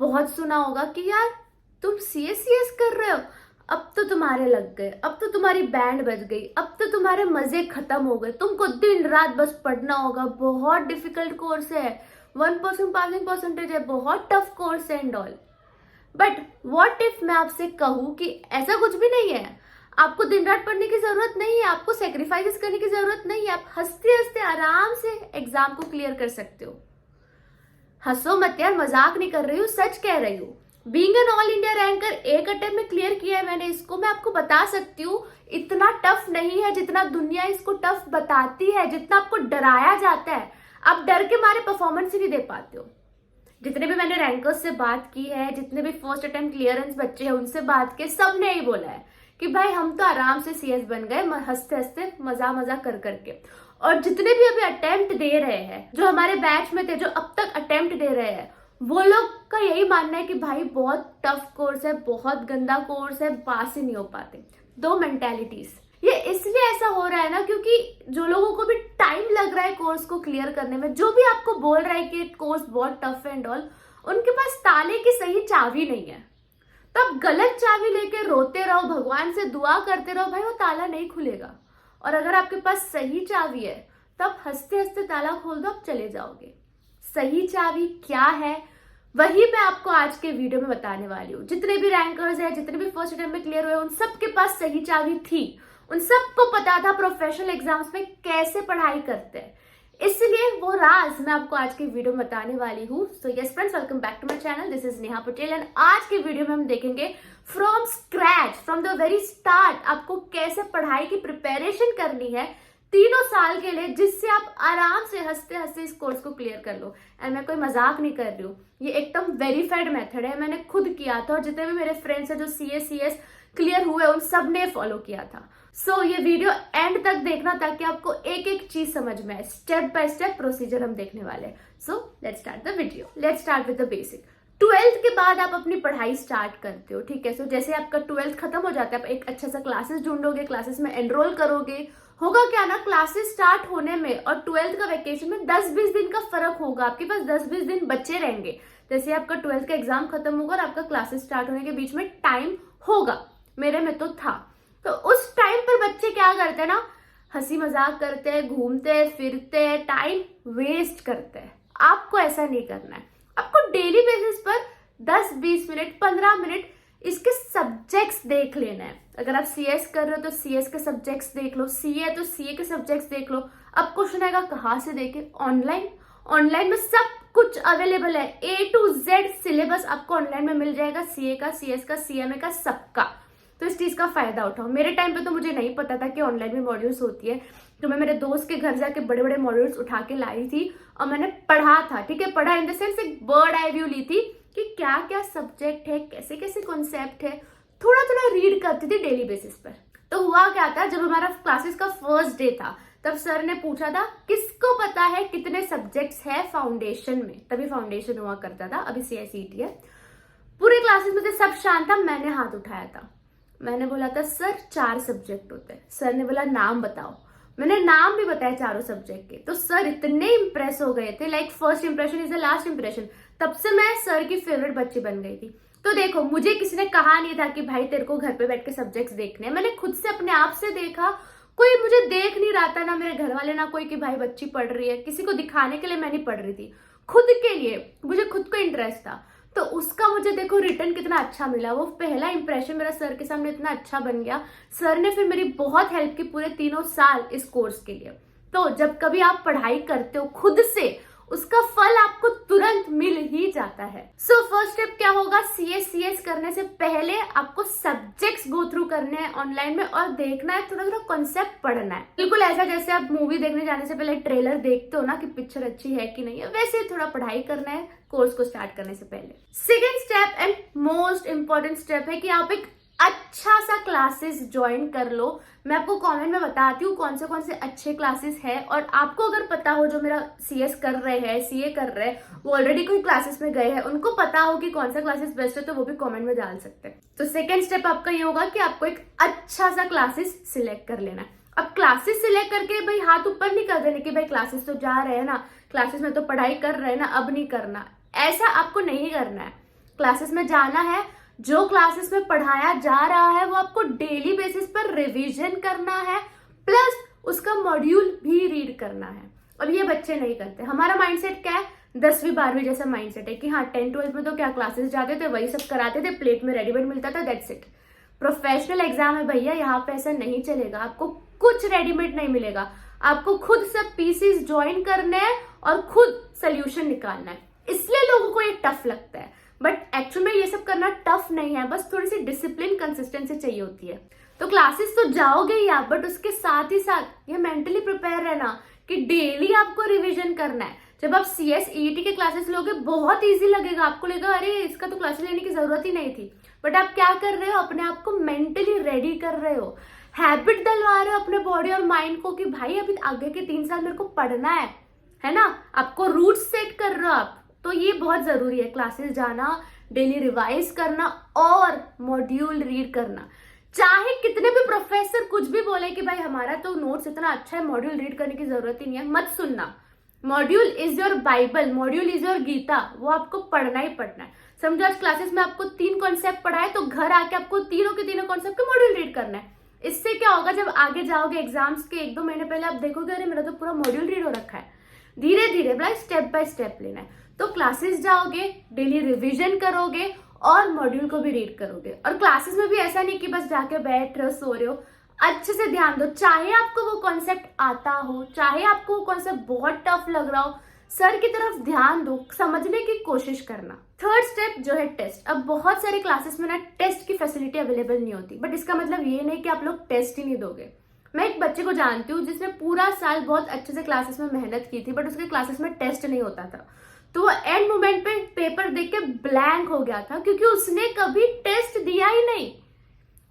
बहुत सुना होगा कि यार तुम सीएस कर रहे हो, अब तो तुम्हारे लग गए, अब तो तुम्हारी बैंड बज गई, अब तो तुम्हारे मजे खत्म हो गए, तुमको दिन रात बस पढ़ना होगा, बहुत डिफिकल्ट कोर्स है, 1% पासिंग परसेंटेज है, बहुत टफ कोर्स है and all. But what if मैं आपसे कहूं कि ऐसा कुछ भी नहीं है। आपको दिन रात पढ़ने की जरूरत नहीं है, आपको सेक्रीफाइसेस करने की जरूरत नहीं है, आप हंसते हंसते आराम से एग्जाम को क्लियर कर सकते हो। हंसो मत यार, मजाक नहीं कर रही हूँ, सच कह रही हूँ। Being an all India ranker एक अटेम्प्ट में क्लियर किया है मैंने इसको। मैं आपको बता सकती हूँ इतना टफ नहीं है जितना दुनिया इसको टफ बताती है, जितना आपको डराया जाता है। आप डर के मारे परफॉर्मेंस ही नहीं दे पाते हो। जितने भी मैंने रैंकर्स से बात की है, जितने भी फर्स्ट अटेम्प्ट क्लियरेंस बच्चे हैं उनसे बात की, सबने यही बोला है कि भाई हम तो आराम से सीएस बन गए, हंसते हंसते मजा मजा कर करके। और जितने भी अभी अटेम्प्ट दे रहे हैं, जो हमारे बैच में थे, जो अब तक अटेम्प्ट दे रहे हैं, वो लोग का यही मानना है कि भाई बहुत टफ कोर्स है, बहुत गंदा कोर्स है, पास ही नहीं हो पाते। दो मेंटेलिटीज। ये इसलिए ऐसा हो रहा है ना क्योंकि जो लोगों को भी टाइम लग रहा है कोर्स को क्लियर करने में, जो भी आपको बोल रहा है कि कोर्स बहुत टफ है एंड ऑल, उनके पास ताले की सही चाबी नहीं है। तो आप गलत चाबी लेके रोते रहो, भगवान से दुआ करते रहो, भाई वो ताला नहीं खुलेगा। और अगर आपके पास सही चाबी है तो आप हंसते हंसते ताला खोल दो, आप चले जाओगे। सही चाबी क्या है वही मैं आपको आज के वीडियो में बताने वाली हूँ। जितने भी रैंकर्स हैं, जितने भी फर्स्ट अटेम्प्ट में क्लियर हुए, उन सबके पास सही चाबी थी। उन सबको पता था प्रोफेशनल एग्जाम्स में कैसे पढ़ाई करते हैं, इसलिए वो राज मैं आपको आज के वीडियो में बताने वाली हूँ। So yes friends, welcome back to my channel, this is Neha Patel and आज के वीडियो में हम देखेंगे from scratch, from the very start आपको कैसे पढ़ाई की प्रिपरेशन करनी है 3 साल के लिए, जिससे आप आराम से हंसते हंसते इस कोर्स को क्लियर कर लो। एंड मैं कोई मजाक नहीं कर रही हूँ, ये एकदम वेरीफाइड मेथड है, मैंने खुद किया था और जितने भी मेरे फ्रेंड्स हैं जो सीएस क्लियर हुए उन सब ने फॉलो किया था। सो ये वीडियो एंड तक देखना ताकि आपको एक एक चीज समझ में आए। स्टेप बाय स्टेप प्रोसीजर हम देखने वाले हैं। So let's start the video. Let's start with the basic. 12th के बाद आप अपनी पढ़ाई स्टार्ट करते हो, ठीक है। सो जैसे आपका 12th खत्म हो जाता है, आप एक अच्छा सा क्लासेस ढूंढोगे, क्लासेस में एनरोल करोगे। होगा क्या ना, क्लासेस स्टार्ट होने में और 12th का वेकेशन में 10-20 दिन का फर्क होगा। आपके पास 10-20 दिन बचे रहेंगे। जैसे आपका 12th का एग्जाम खत्म होगा और आपका क्लासेस स्टार्ट होने के बीच में टाइम होगा, मेरे में तो था। तो उस टाइम पर बच्चे क्या करते हैं ना, हंसी मजाक करते हैं, घूमते फिरते हैं, टाइम वेस्ट करते हैं। आपको ऐसा नहीं करना है। आपको डेली बेसिस पर 10-20 मिनट 15 मिनट इसके सब्जेक्ट्स देख लेना है। अगर आप सीएस कर रहे हो तो सीएस के सब्जेक्ट्स देख लो, सीए तो सीए के सब्जेक्ट्स देख लो। अब क्वेश्चन आएगा कहाँ से देखें? ऑनलाइन में सब कुछ अवेलेबल है। A to Z सिलेबस आपको ऑनलाइन में मिल जाएगा, सीए का, सीएस का, सीएमए का, सबका। तो इस चीज का फायदा उठाओ। मेरे टाइम पे तो मुझे नहीं पता था कि ऑनलाइन में मॉड्यूल्स होती है, तो मैं मेरे दोस्त के घर जाके बड़े बड़े मॉड्यूल्स उठा के लाई थी और मैंने पढ़ा था, ठीक है। पढ़ा इन द सेंस एक बर्ड आई व्यू ली थी कि क्या क्या सब्जेक्ट है, कैसे कैसे कॉन्सेप्ट है, थोड़ा थोड़ा रीड करती थी डेली बेसिस पर। तो हुआ क्या था, जब हमारा क्लासेस का फर्स्ट डे था तब सर ने पूछा था किसको पता है कितने सब्जेक्ट्स है फाउंडेशन में। तभी फाउंडेशन हुआ करता था, अभी सीआईसीटी है। पूरे क्लासेस में से सब शांत था, मैंने हाथ उठाया था। मैंने बोला था सर 4 सब्जेक्ट होते हैं। सर ने बोला नाम बताओ। मैंने नाम भी बताया चारों सब्जेक्ट के। तो सर इतने इंप्रेस हो गए थे, like first impression is the last impression. तब से मैं सर की फेवरेट बच्ची बन गई थी। तो देखो, मुझे किसी ने कहा नहीं था कि भाई तेरे को घर पे बैठ के सब्जेक्ट्स देखने। मैंने खुद से अपने आप से देखा। कोई मुझे देख नहीं रहा था, ना मेरे घर वाले, ना कोई कि भाई बच्ची पढ़ रही है। किसी को दिखाने के लिए मैं नहीं पढ़ रही थी, खुद के लिए मुझे खुद को इंटरेस्ट था। तो उसका मुझे देखो रिटर्न कितना अच्छा मिला। वो पहला इंप्रेशन मेरा सर के सामने इतना अच्छा बन गया। सर ने फिर मेरी बहुत हेल्प की पूरे 3 साल इस कोर्स के लिए। तो जब कभी आप पढ़ाई करते हो खुद से, उसका फल आपको तुरंत मिल ही जाता है। सो फर्स्ट स्टेप क्या होगा, सीएस करने से पहले आपको सब्जेक्ट्स गो थ्रू करने हैं ऑनलाइन में और देखना है, थोड़ा थोड़ा कॉन्सेप्ट पढ़ना है। बिल्कुल ऐसा जैसे आप मूवी देखने जाने से पहले ट्रेलर देखते हो ना कि पिक्चर अच्छी है कि नहीं है, वैसे थोड़ा पढ़ाई करना है कोर्स को स्टार्ट करने से पहले। Second step and most important step है कि आप एक अच्छा सा क्लासेस ज्वाइन कर लो। मैं आपको कमेंट में बताती हूँ कौन से अच्छे क्लासेस है। और आपको अगर पता हो, जो मेरा सीएस कर रहे हैं, सीए कर रहे हैं, वो ऑलरेडी कोई क्लासेस में गए हैं, उनको पता हो कि कौन सा क्लासेस बेस्ट है, तो वो भी कमेंट में डाल सकते हैं। तो सेकेंड स्टेप आपका ये होगा कि आपको एक अच्छा सा क्लासेस सिलेक्ट कर लेना है। अब क्लासेस सिलेक्ट करके भाई हाथ ऊपर नहीं कर देने कि भाई क्लासेस तो जा रहे हैं ना, क्लासेस में तो पढ़ाई कर रहे हैं ना, अब नहीं करना। ऐसा आपको नहीं करना है। क्लासेस में जाना है, जो क्लासेस में पढ़ाया जा रहा है वो आपको डेली बेसिस पर रिवीजन करना है, प्लस उसका मॉड्यूल भी रीड करना है। और ये बच्चे नहीं करते। हमारा माइंडसेट क्या है, 10वीं 12वीं जैसा माइंडसेट है कि हाँ 10th 12th में तो क्या क्लासेस जाते थे, वही सब कराते थे, प्लेट में रेडीमेड मिलता था, दैट्स इट। प्रोफेशनल एग्जाम है भैया, यहाँ पे ऐसा नहीं चलेगा। आपको कुछ रेडीमेड नहीं मिलेगा, आपको खुद सब पीसीस ज्वाइन करने हैं और खुद सोल्यूशन निकालना है। इसलिए लोगों को ये टफ लगता है, बट एक्चुअल में ये सब करना टफ नहीं है, बस थोड़ी सी डिसिप्लिन कंसिस्टेंसी चाहिए होती है। तो क्लासेस तो जाओगे ही आप, बट उसके साथ ही साथ ये मेंटली प्रिपेयर रहना कि डेली आपको रिवीजन करना है। जब आप CS EET के क्लासेस लोगे बहुत इजी लगेगा, आपको लगेगा अरे इसका तो क्लासेस लेने की जरूरत ही नहीं थी, बट आप क्या कर रहे हो, अपने आप को मेंटली रेडी कर रहे हो, हैबिट डलवा रहे हो अपने बॉडी और माइंड को कि भाई अभी आगे के 3 साल मेरे को पढ़ना है ना। आपको रूट सेट कर रहे हो आप। तो ये बहुत जरूरी है, क्लासेस जाना, डेली रिवाइज करना और मॉड्यूल रीड करना। चाहे कितने भी प्रोफेसर कुछ भी बोले कि भाई हमारा तो नोट्स इतना अच्छा है, मॉड्यूल रीड करने की जरूरत ही नहीं है, मत सुनना। Module is your Bible, module is your Gita, वो आपको पढ़ना ही पढ़ना है। समझो आज क्लासेस में आपको 3 कॉन्सेप्ट पढ़ाए, तो घर आके आपको तीनों के तीनों कॉन्सेप्ट का मॉड्यूल रीड करना है। इससे क्या होगा, जब आगे जाओगे एग्जाम्स के 1-2 महीने पहले आप देखोगे अरे मेरा तो पूरा मॉड्यूल रीड हो रखा है। धीरे धीरे भाई स्टेप बाय स्टेप लेना है। तो क्लासेस जाओगे, डेली रिविजन करोगे और मॉड्यूल को भी रीड करोगे। और क्लासेस में भी ऐसा नहीं कि बस जाके बैठ रहे हो, सो रहे हो, अच्छे से ध्यान दो। चाहे आपको वो कॉन्सेप्ट आता हो, चाहे आपको वो कॉन्सेप्ट बहुत टफ लग रहा हो, सर की तरफ ध्यान दो, समझने की कोशिश करना। थर्ड स्टेप जो है टेस्ट। अब बहुत सारे क्लासेस में ना टेस्ट की फैसिलिटी अवेलेबल नहीं होती, बट इसका मतलब ये नहीं कि आप लोग टेस्ट ही नहीं दोगे। मैं एक बच्चे को जानती हूँ जिसने पूरा साल बहुत अच्छे से क्लासेस में मेहनत की थी, बट उसके क्लासेस में टेस्ट नहीं होता था, तो वो एंड मोमेंट पे पेपर देख के ब्लैंक हो गया था, क्योंकि उसने कभी टेस्ट दिया ही नहीं।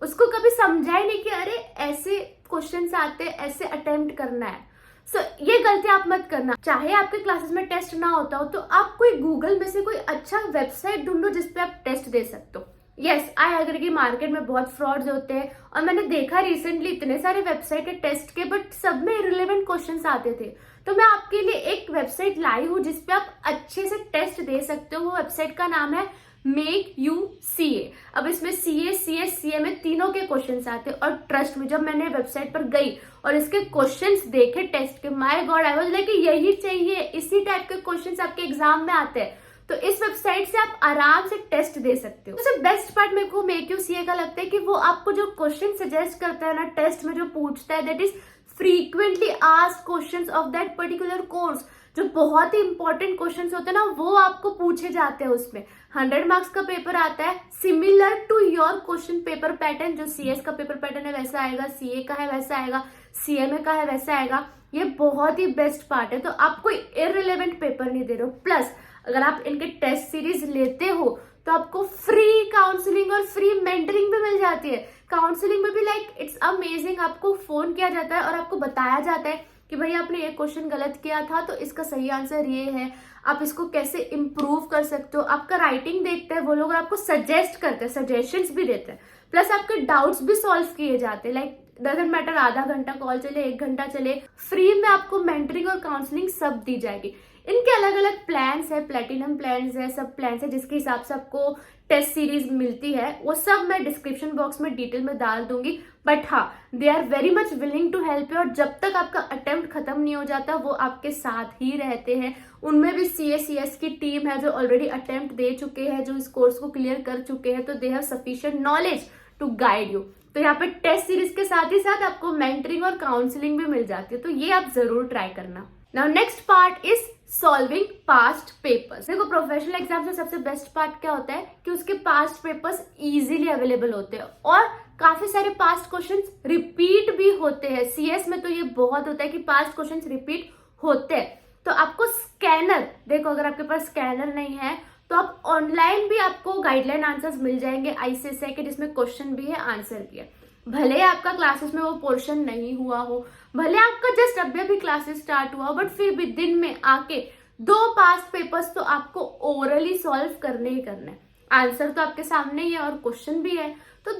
उसको कभी समझा ही नहीं कि अरे ऐसे क्वेश्चंस आते, ऐसे अटेम्प्ट करना है। सो ये गलती आप मत करना। चाहे आपके क्लासेस में टेस्ट ना होता हो, तो आप कोई गूगल में से कोई अच्छा वेबसाइट ढूंढो जिसपे आप टेस्ट दे सकते हो। यस, आई एग्री कि मार्केट में बहुत फ्रॉड्स होते हैं, और मैंने देखा रिसेंटली इतने सारे वेबसाइट है टेस्ट के, बट सब में इररिलेवेंट क्वेश्चंस आते थे। तो मैं आपके लिए एक वेबसाइट लाई हूँ जिसपे आप अच्छे से टेस्ट दे सकते हो। वो वेबसाइट का नाम है MakeUCA। अब इसमें CA, CS, CA में तीनों के क्वेश्चंस आते हैं, और ट्रस्ट में जब मैंने वेबसाइट पर गई और इसके क्वेश्चंस देखे टेस्ट के, my God, I was like यही चाहिए, इसी टाइप के क्वेश्चंस आपके एग्जाम में आते हैं। तो इस वेबसाइट से आप आराम से टेस्ट दे सकते हो। सबसे बेस्ट पार्ट मेरे को MakeUCA का लगता है कि वो आपको जो क्वेश्चन सजेस्ट करता है ना टेस्ट में, जो पूछता है, that is frequently asked questions of that particular course. जो बहुत ही इंपॉर्टेंट क्वेश्चंस होते हैं ना, वो आपको पूछे जाते हैं। उसमें 100 मार्क्स का पेपर आता है, similar to your question paper pattern. जो CS का पेपर पैटर्न है वैसा आएगा, CA का है वैसा आएगा, CMA का है वैसा आएगा। ये बहुत ही बेस्ट पार्ट है। तो आप कोई इररिलेवेंट पेपर नहीं दे रहे हो। प्लस अगर आप इनके टेस्ट सीरीज लेते हो तो आपको फ्री काउंसलिंग और फ्री मेंटरिंग भी मिल जाती है। काउंसलिंग में भी लाइक इट्स अमेजिंग, आपको फोन किया जाता है और आपको बताया जाता है कि भाई आपने ये क्वेश्चन गलत किया था, तो इसका सही आंसर ये है, आप इसको कैसे इम्प्रूव कर सकते हो। आपका राइटिंग देखते हैं वो लोग और आपको सजेस्ट करते हैं, सजेशंस भी देते हैं। प्लस आपके डाउट्स भी सॉल्व किए जाते हैं। लाइक डजंट मैटर आधा घंटा कॉल चले, 1 घंटा चले, फ्री में आपको मेंटरिंग और काउंसलिंग सब दी जाएगी। इनके अलग अलग प्लान्स है, प्लेटिनम प्लान्स है, सब प्लान्स है, जिसके हिसाब से आपको टेस्ट सीरीज मिलती है। वो सब मैं डिस्क्रिप्शन बॉक्स में डिटेल में डाल दूंगी। बट हाँ, they are very much willing to help you, और जब तक आपका अटेम्प्ट खत्म नहीं हो जाता वो आपके साथ ही रहते हैं। उनमें भी CS की टीम है जो ऑलरेडी अटेम्प्ट दे चुके हैं, जो इस कोर्स को क्लियर कर चुके हैं, तो they have sufficient knowledge to guide you. तो यहाँ पे टेस्ट सीरीज के साथ ही साथ आपको मेंटरिंग और काउंसलिंग भी मिल जाती है, तो ये आप जरूर ट्राई करना। Now next part is solving past papers. देखो प्रोफेशनल एग्जाम में सबसे बेस्ट पार्ट क्या होता है कि उसके पास्ट पेपर्स इजीली अवेलेबल होते हैं, और काफी सारे पास्ट क्वेश्चंस रिपीट भी होते हैं। CS में तो ये बहुत होता है कि पास्ट क्वेश्चंस रिपीट होते हैं। तो आपको स्कैनर, देखो अगर आपके पास स्कैनर नहीं है तो आप ऑनलाइन भी आपको गाइडलाइन आंसर्स मिल जाएंगे ICSI के, जिसमें क्वेश्चन भी है, आंसर भी है। भले आपका क्लासेस में वो पोर्शन नहीं हुआ हो, भले आपका जस्ट अभी अभी क्लासेस स्टार्ट हुआ हो, बट फिर भी दिन में आके 2 पास्ट पेपर्स तो आपको ओरली सॉल्व करने ही करना है। आंसर तो आपके सामने ही है और क्वेश्चन भी है, तो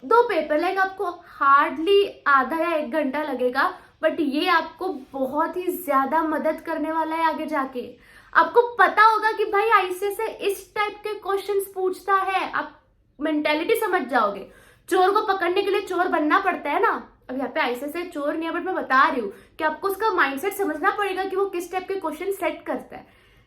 दो पेपर लाइक आपको हार्डली आधा या 1 घंटा लगेगा, बट ये आपको बहुत ही ज्यादा मदद करने वाला है आगे जाके। आपको पता होगा कि भाई ICSI इस टाइप के क्वेश्चंस पूछता है, आप मेंटेलिटी समझ जाओगे। चोर को पकड़ने के लिए चोर बनना पड़ता है ना। अब यहाँ पे आईसीएसआई चोर नहीं है, बट मैं बता रही हूँ कि आपको उसका माइंडसेट समझना पड़ेगा कि वो किस टाइप के क्वेश्चन सेट करता है।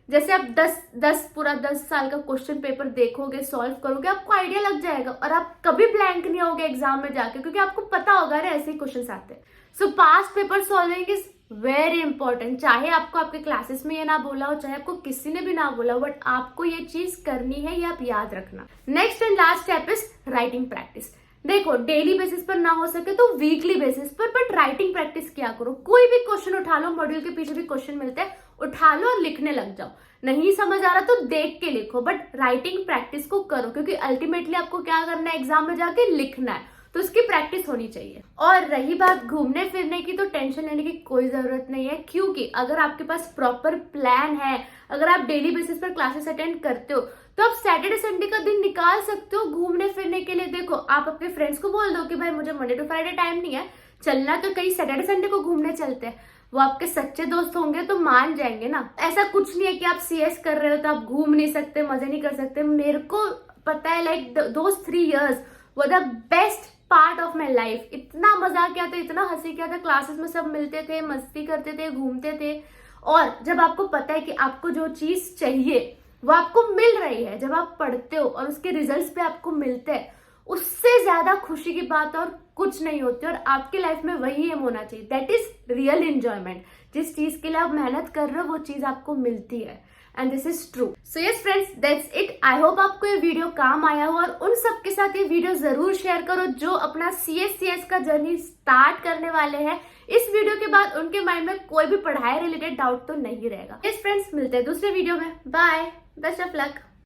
जैसे आप 10 साल का क्वेश्चन पेपर देखोगे, सॉल्व करोगे, आपको आइडिया लग जाएगा और आप कभी ब्लैंक नहीं होगे एग्जाम में जाके, क्योंकि आपको पता होगा अरे ऐसे ही क्वेश्चन आते हैं। सो past paper solving is very important. चाहे आपको आपके क्लासेस में ये ना बोला हो, चाहे आपको किसी ने भी ना बोला हो, बट आपको ये चीज करनी है, ये आप याद रखना। Next and last step is writing practice. देखो, डेली बेसिस पर ना हो सके तो वीकली बेसिस पर, बट राइटिंग प्रैक्टिस क्या करो। कोई भी क्वेश्चन उठा लो, मॉड्यूल के पीछे भी क्वेश्चन मिलते हैं, उठा लो और लिखने लग जाओ। नहीं समझ आ रहा तो देख के लिखो, बट राइटिंग प्रैक्टिस को करो, क्योंकि अल्टीमेटली आपको क्या करना है, एग्जाम में जाके लिखना है, तो उसकी प्रैक्टिस होनी चाहिए। और रही बात घूमने फिरने की, तो टेंशन लेने की कोई जरूरत नहीं है, क्योंकि अगर आपके पास प्रॉपर प्लान है, अगर आप डेली बेसिस पर क्लासेस अटेंड करते हो, तो आप सैटरडे संडे का दिन निकाल सकते हो घूमने फिरने के लिए। देखो, आप अपने फ्रेंड्स को बोल दो कि भाई मुझे मंडे टू फ्राइडे टाइम नहीं है, चलना तो कहीं सैटरडे संडे को घूमने चलते हैं। वो आपके सच्चे दोस्त होंगे तो मान जाएंगे ना। ऐसा कुछ नहीं है कि आप सीएस कर रहे हो तो आप घूम नहीं सकते, मजे नहीं कर सकते। मेरे को पता है, like those 3 years were the best part of my life. इतना मजा किया था, इतना हंसी किया था, क्लासेस में सब मिलते थे, मस्ती करते थे, घूमते थे। और जब आपको पता है कि आपको जो चीज चाहिए वो आपको मिल रही है, जब आप पढ़ते हो और उसके रिजल्ट्स पे आपको मिलते हैं, उससे ज्यादा खुशी की बात और कुछ नहीं होती। और आपकी लाइफ में वही एम होना चाहिए, दैट इज रियल एंजॉयमेंट। जिस चीज के लिए आप मेहनत कर रहे हो वो चीज आपको मिलती है, and this is true. So yes friends, that's it. I hope आपको ये वीडियो काम आया हो, और उन सबके साथ ये वीडियो जरूर शेयर करो जो अपना सीएस का जर्नी स्टार्ट करने वाले हैं। इस वीडियो के बाद उनके माइंड में कोई भी पढ़ाई रिलेटेड डाउट तो नहीं रहेगा। यस फ्रेंड्स, मिलते हैं दूसरे वीडियो में। Bye, best of luck.